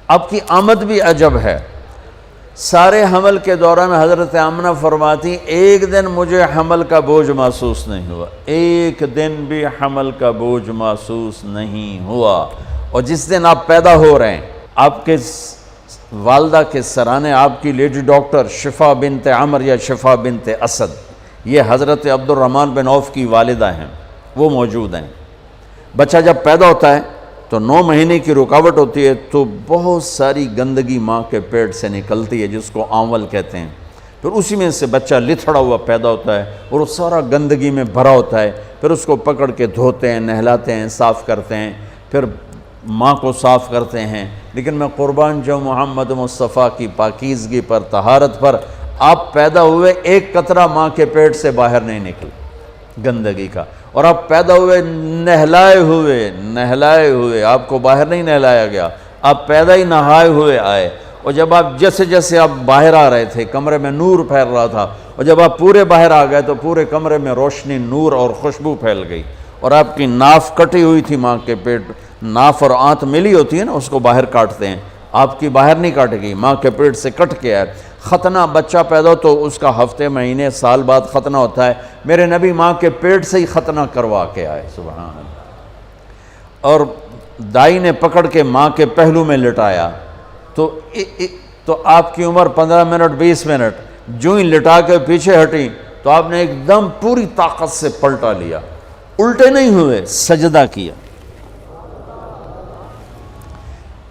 آپ کی آمد بھی عجب ہے۔ سارے حمل کے دوران حضرت آمنہ فرماتی ایک دن مجھے حمل کا بوجھ محسوس نہیں ہوا، ایک دن بھی حمل کا بوجھ محسوس نہیں ہوا۔ اور جس دن آپ پیدا ہو رہے ہیں، آپ کے والدہ کے سرانے آپ کی لیڈی ڈاکٹر شفا بنت عمر یا شفا بنت اسد، یہ حضرت عبد الرحمن بن عوف کی والدہ ہیں، وہ موجود ہیں۔ بچہ جب پیدا ہوتا ہے تو 9 مہینے کی رکاوٹ ہوتی ہے، تو بہت ساری گندگی ماں کے پیٹ سے نکلتی ہے جس کو آنول کہتے ہیں، پھر اسی میں سے بچہ لتھڑا ہوا پیدا ہوتا ہے اور وہ سارا گندگی میں بھرا ہوتا ہے، پھر اس کو پکڑ کے دھوتے ہیں، نہلاتے ہیں، صاف کرتے ہیں، پھر ماں کو صاف کرتے ہیں۔ لیکن میں قربان جاؤں محمد مصطفیٰ کی پاکیزگی پر، طہارت پر، آپ پیدا ہوئے ایک قطرہ ماں کے پیٹ سے باہر نہیں نکلا گندگی کا، اور آپ پیدا ہوئے نہلائے ہوئے، آپ کو باہر نہیں نہلایا گیا، آپ پیدا ہی نہائے ہوئے آئے۔ اور جب آپ جیسے جیسے آپ باہر آ رہے تھے کمرے میں نور پھیل رہا تھا، اور جب آپ پورے باہر آ گئے تو پورے کمرے میں روشنی، نور اور خوشبو پھیل گئی۔ اور آپ کی ناف کٹی ہوئی تھی ماں کے پیٹ، ناف اور آنت ملی ہوتی ہے نا، اس کو باہر کاٹتے ہیں، آپ کی باہر نہیں کاٹے گی، ماں کے پیٹ سے کٹ کے آئے۔ ختنہ بچہ پیدا ہو تو اس کا ہفتے مہینے سال بعد ختنہ ہوتا ہے، میرے نبی ماں کے پیٹ سے ہی ختنہ کروا کے آئے، سبحان اللہ۔ اور دائی نے پکڑ کے ماں کے پہلو میں لٹایا تو آپ کی عمر 15 منٹ 20 منٹ، جو ہی لٹا کے پیچھے ہٹی تو آپ نے ایک دم پوری طاقت سے پلٹا لیا، الٹے نہیں ہوئے، سجدہ کیا۔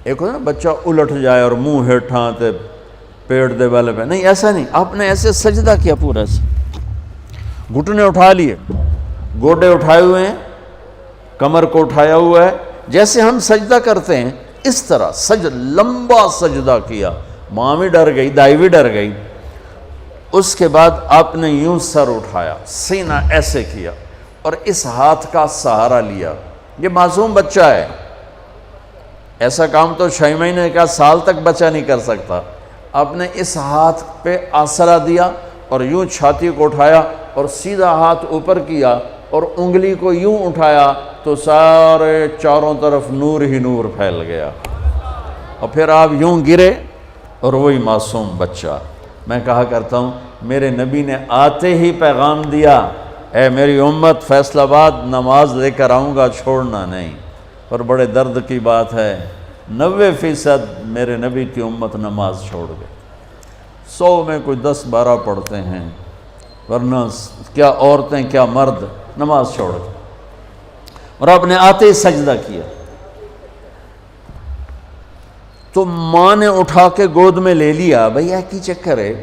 ایک ہوتا ہے نا بچہ الٹ جائے اور منہ ہیٹھاں تے پیٹ دے والے پہ، نہیں ایسا نہیں، آپ نے ایسے سجدہ کیا پورا سے، گھٹنے اٹھا لیے، گوڈے اٹھائے ہوئے ہیں، کمر کو اٹھایا ہوا ہے، جیسے ہم سجدہ کرتے ہیں اس طرح لمبا سجدہ کیا۔ ماں بھی ڈر گئی، دائی بھی ڈر گئی۔ اس کے بعد آپ نے یوں سر اٹھایا، سینہ ایسے کیا اور اس ہاتھ کا سہارا لیا۔ یہ معصوم بچہ ہے، ایسا کام تو 6 مہینے کا سال تک بچہ نہیں کر سکتا۔ آپ نے اس ہاتھ پہ آسرا دیا اور یوں چھاتی کو اٹھایا اور سیدھا ہاتھ اوپر کیا اور انگلی کو یوں اٹھایا تو سارے چاروں طرف نور ہی نور پھیل گیا، اور پھر آپ یوں گرے اور وہی معصوم بچہ۔ میں کہا کرتا ہوں میرے نبی نے آتے ہی پیغام دیا، اے میری امت فیصل آباد نماز لے کر آؤں گا، چھوڑنا نہیں۔ اور بڑے درد کی بات ہے 90% میرے نبی کی امت نماز چھوڑ گئے، 100 میں کوئی 10-12 پڑھتے ہیں، ورنہ کیا عورتیں کیا مرد نماز چھوڑ گئے۔ اور آپ نے آتے ہی سجدہ کیا تو ماں نے اٹھا کے گود میں لے لیا۔ بھئی یہ کی چکر ہے،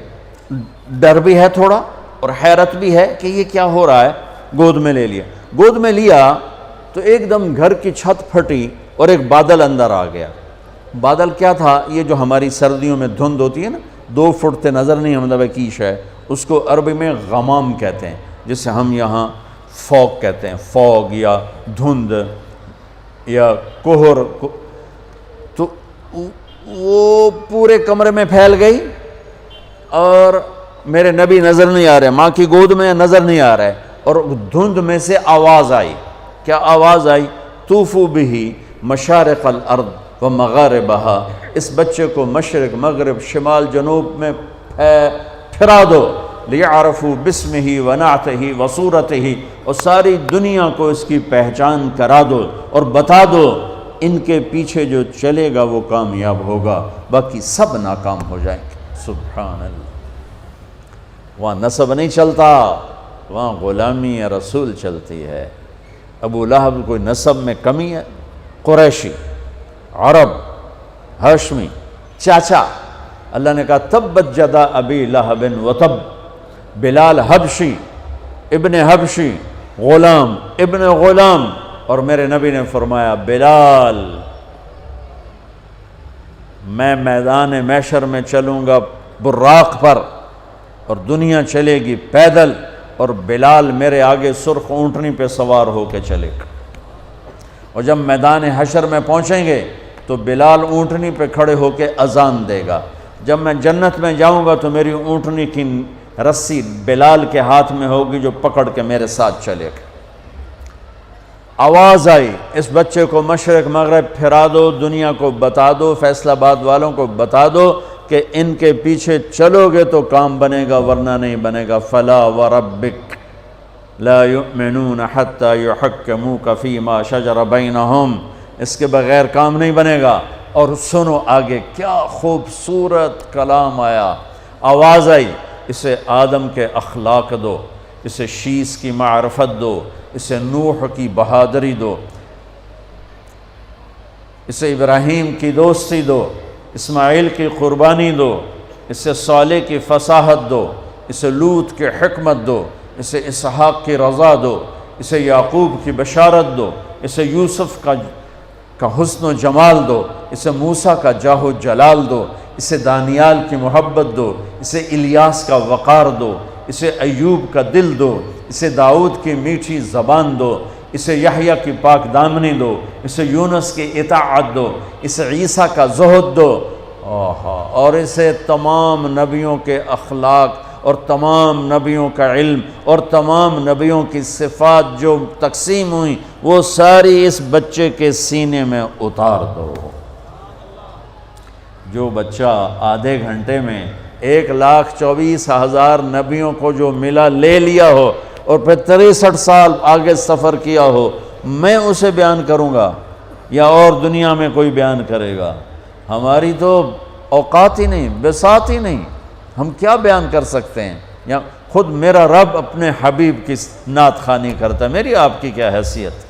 ڈر بھی ہے تھوڑا اور حیرت بھی ہے کہ یہ کیا ہو رہا ہے۔ گود میں لے لیا، گود میں لیا تو ایک دم گھر کی چھت پھٹی اور ایک بادل اندر آ گیا۔ بادل کیا تھا؟ یہ جو ہماری سردیوں میں دھند ہوتی ہے نا، 2 فٹ تے نظر نہیں مطلب کی شے، اس کو عربی میں غمام کہتے ہیں، جسے ہم یہاں فوگ کہتے ہیں، فوگ یا دھند یا کوہر۔ تو وہ پورے کمرے میں پھیل گئی اور میرے نبی نظر نہیں آ رہے، ماں کی گود میں نظر نہیں آ رہے، اور دھند میں سے آواز آئی۔ کیا آواز آئی؟ طوفوا بہ مشارق الارض و مغاربہا، اس بچے کو مشرق مغرب شمال جنوب میں پھرا دو، لیعرفوا باسمہ و نعتہ و صورتہ، اور ساری دنیا کو اس کی پہچان کرا دو اور بتا دو، ان کے پیچھے جو چلے گا وہ کامیاب ہوگا، باقی سب ناکام ہو جائیں گے۔ سبحان اللہ۔ وہاں نسب نہیں چلتا، وہاں غلامی رسول چلتی ہے۔ ابو لہب کوئی نسب میں کمی ہے؟ قریشی، عرب، ہاشمی، چاچا۔ اللہ نے کہا تبت جدا ابی لہب وتب، بلال حبشی، ابن حبشی، غلام ابن غلام۔ اور میرے نبی نے فرمایا بلال، میں میدان محشر میں چلوں گا براق پر اور دنیا چلے گی پیدل، اور بلال میرے آگے سرخ اونٹنی پہ سوار ہو کے چلے گا۔ اور جب میدان حشر میں پہنچیں گے تو بلال اونٹنی پہ کھڑے ہو کے اذان دے گا۔ جب میں جنت میں جاؤں گا تو میری اونٹنی کی رسی بلال کے ہاتھ میں ہوگی جو پکڑ کے میرے ساتھ چلے گا۔ آواز آئی اس بچے کو مشرق مغرب پھرا دو، دنیا کو بتا دو، فیصل آباد والوں کو بتا دو کہ ان کے پیچھے چلو گے تو کام بنے گا ورنہ نہیں بنے گا۔ فلا وربک لا یؤمنون حتی یحکموک فیما شجر بینہم، اس کے بغیر کام نہیں بنے گا۔ اور سنو آگے کیا خوبصورت کلام آیا، آواز آئی، اسے آدم کے اخلاق دو، اسے شیس کی معرفت دو، اسے نوح کی بہادری دو، اسے ابراہیم کی دوستی دو، اسماعیل کی قربانی دو، اسے صالح کی فصاحت دو، اسے لوط کی حکمت دو، اسے اسحاق کی رضا دو، اسے یعقوب کی بشارت دو، اسے یوسف کا حسن و جمال دو، اسے موسیٰ کا جاہ و جلال دو، اسے دانیال کی محبت دو، اسے الیاس کا وقار دو، اسے ایوب کا دل دو، اسے داؤد کی میٹھی زبان دو، اسے یحییٰ کی پاک دامنی دو، اسے یونس کی اطاعت دو، اسے عیسیٰ کا زہد دو، اور اسے تمام نبیوں کے اخلاق اور تمام نبیوں کا علم اور تمام نبیوں کی صفات جو تقسیم ہوئیں وہ ساری اس بچے کے سینے میں اتار دو۔ جو بچہ آدھے گھنٹے میں 1,24,000 نبیوں کو جو ملا لے لیا ہو اور پھر 63 سال آگے سفر کیا ہو، میں اسے بیان کروں گا یا اور دنیا میں کوئی بیان کرے گا؟ ہماری تو اوقات ہی نہیں، بساط ہی نہیں، ہم کیا بیان کر سکتے ہیں؟ یا خود میرا رب اپنے حبیب کی نعت خوانی کرتا ہے، میری آپ کی کیا حیثیت؟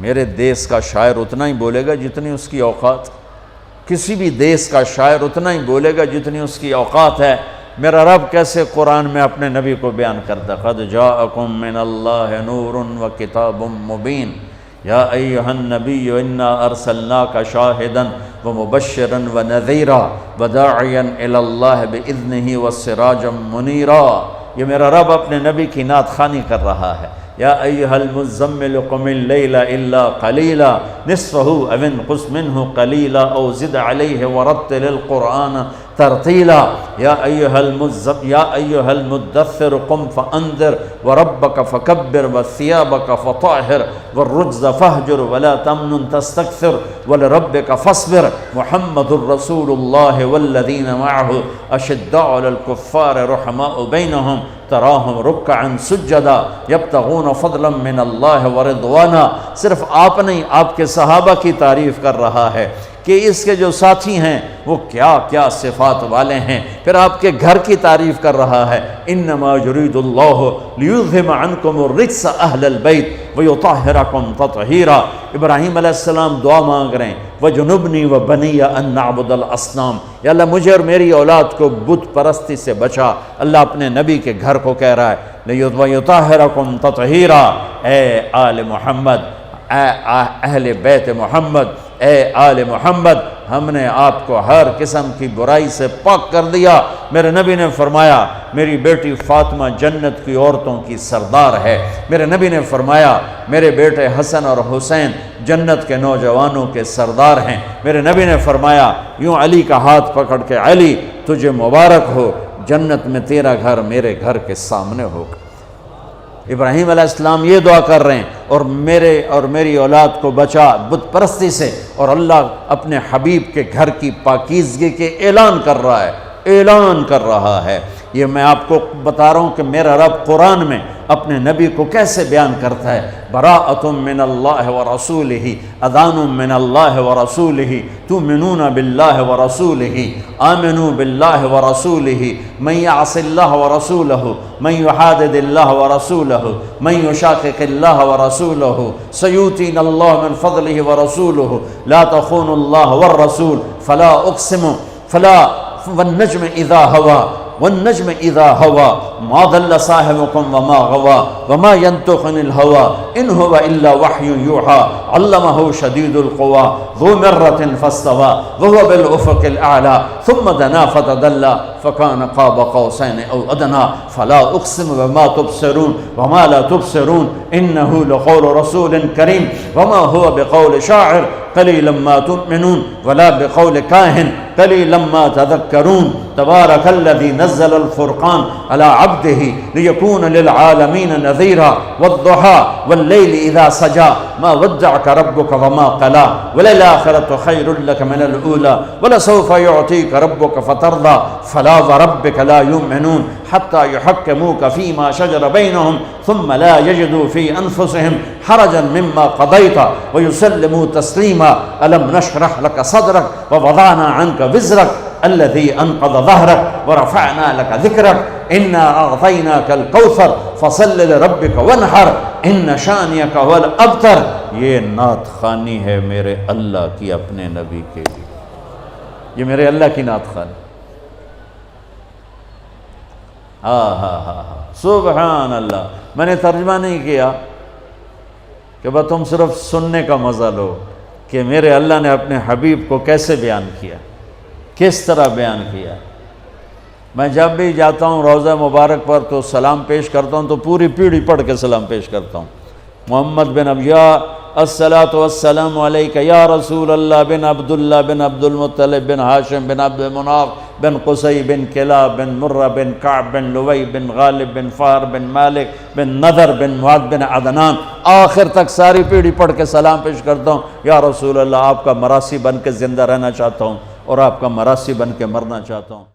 میرے دیس کا شاعر اتنا ہی بولے گا جتنی اس کی اوقات، کسی بھی دیس کا شاعر اتنا ہی بولے گا جتنی اس کی اوقات ہے۔ میرا رب کیسے قرآن میں اپنے نبی کو بیان کرتا ہے، قد جاءکم من اللہ نور و کتاب مبین یا ایہا النبی انا ارسلناک شاہدا ومبشرا ونذیرا وداعیا الی اللہ باذنہ وسراجا منیرا۔ یہ میرا رب اپنے نبی کی نعت خوانی کر رہا ہے۔ یا ایہا المزمل قم اللیل الا قلیلا نصفہ او انقص منہ قلیلا او زد علیہ ورتل القرآن ترتیلا۔ یا ایہا المدثر قم فانذر وربک فکبر وثیابک فطہر والرجز فہجر ولا تمنن تستکثر ولربک فاصبر محمد الرسول اللہ والذین معہ اشداء علی الکفار رحماء بینہم تراہم رکعا سجدا یبتغون فضلا من اللہ ورضوانا۔ صرف آپ نہیں، آپ کے صحابہ کی تعریف کر رہا ہے کہ اس کے جو ساتھی ہیں وہ کیا کیا صفات والے ہیں، پھر آپ کے گھر کی تعریف کر رہا ہے۔ انما یرید اللہ لیذہب عنکم الرجس اہل البیت ویطہرکم تطہیرا۔ ابراہیم علیہ السلام دعا مانگ رہے ہیں، وجنبنی وبنی ان نعبد الاصنام، یا اللہ مجھے اور میری اولاد کو بت پرستی سے بچا۔ اللہ اپنے نبی کے گھر کو کہہ رہا ہے ویطہرکم تطہیرا۔ اے آل محمد، اے اہل بیت محمد، اے آل محمد، ہم نے آپ کو ہر قسم کی برائی سے پاک کر دیا۔ میرے نبی نے فرمایا میری بیٹی فاطمہ جنت کی عورتوں کی سردار ہے۔ میرے نبی نے فرمایا میرے بیٹے حسن اور حسین جنت کے نوجوانوں کے سردار ہیں۔ میرے نبی نے فرمایا یوں علی کا ہاتھ پکڑ کے، علی تجھے مبارک ہو، جنت میں تیرا گھر میرے گھر کے سامنے ہوگا۔ ابراہیم علیہ السلام یہ دعا کر رہے ہیں اور میرے اور میری اولاد کو بچا بت پرستی سے، اور اللہ اپنے حبیب کے گھر کی پاکیزگی کے اعلان کر رہا ہے، اعلان کر رہا ہے۔ یہ میں آپ کو بتا رہا ہوں کہ میرا رب قرآن میں اپنے نبی کو کیسے بیان کرتا ہے۔ براءۃ من اللہ ورسولہ، اذان من اللہ ورسولہ، تؤمنون باللہ ورسولہ، آمنوا باللہ ورسولہ، من یعص اللہ ورسولہ، من یحادد اللہ ورسولہ، من یشاقق اللہ ورسولہ، سیؤتینا اللہ من فضلہ ورسولہ، لا تخونوا اللہ والرسول، فلا اقسم والنجم اذا ہوا والنجم اذا ہوا ما ضل صاحبکم وما غوا وما ينطق عن الهوى ان هو الا وحی یوحى علمہ شدید القوى ذو مرة فاستوى وهو بالافق الاعلى ثم دنا فتدلى فكان قاب قوسين أو أدنى فلا أقسم بما تبصرون وما لا تبصرون إنه لقول رسول كريم وما هو بقول شاعر قليلا ما تؤمنون ولا بقول كاهن قليلا ما تذكرون تبارك الذي نزل الفرقان على عبده ليكون للعالمين نذيرا والضحى والليل إذا سجى ما ودعك ربك وما قلى وللآخرة خير لك من الأولى ولسوف يعطيك ربك فترضى فلا وربك لا يؤمنون حتى يحكموك فيما شجر بينهم ثم لا يجدوا في أنفسهم حرجا مما قضيت ويسلموا تسليما ألم نشرح لك صدرك ووضعنا عنك وزرك الذي أنقض ظهرك ورفعنا لك ذكرك إنا أعطيناك الكوثر فصل لربك وانحر إن شانئك هو الأبتر. یہ نعت خوانی ہے میرے اللہ کی اپنے نبی کے لیے، یہ میرے اللہ کی نعت خوانی. سبحان اللہ. میں نے ترجمہ نہیں کیا کہ بس تم صرف سننے کا مزہ لو کہ میرے اللہ نے اپنے حبیب کو کیسے بیان کیا، کس طرح بیان کیا. میں جب بھی جاتا ہوں روضہ مبارک پر تو سلام پیش کرتا ہوں تو پوری پیڑھی پڑھ کے سلام پیش کرتا ہوں. محمد بن ابیا الصلاۃ والسلام علیک یا رسول اللہ بن عبداللہ بن عبد المطلب بن ہاشم بن عبد مناف بن قصی بن کلاب بن مرہ بن کعب بن لوی بن غالب بن فار بن مالک بن نذر بن معاذ بن عدنان، آخر تک ساری پیڑھی پڑھ کے سلام پیش کرتا ہوں. یا رسول اللہ آپ کا مراسی بن کے زندہ رہنا چاہتا ہوں اور آپ کا مراسی بن کے مرنا چاہتا ہوں.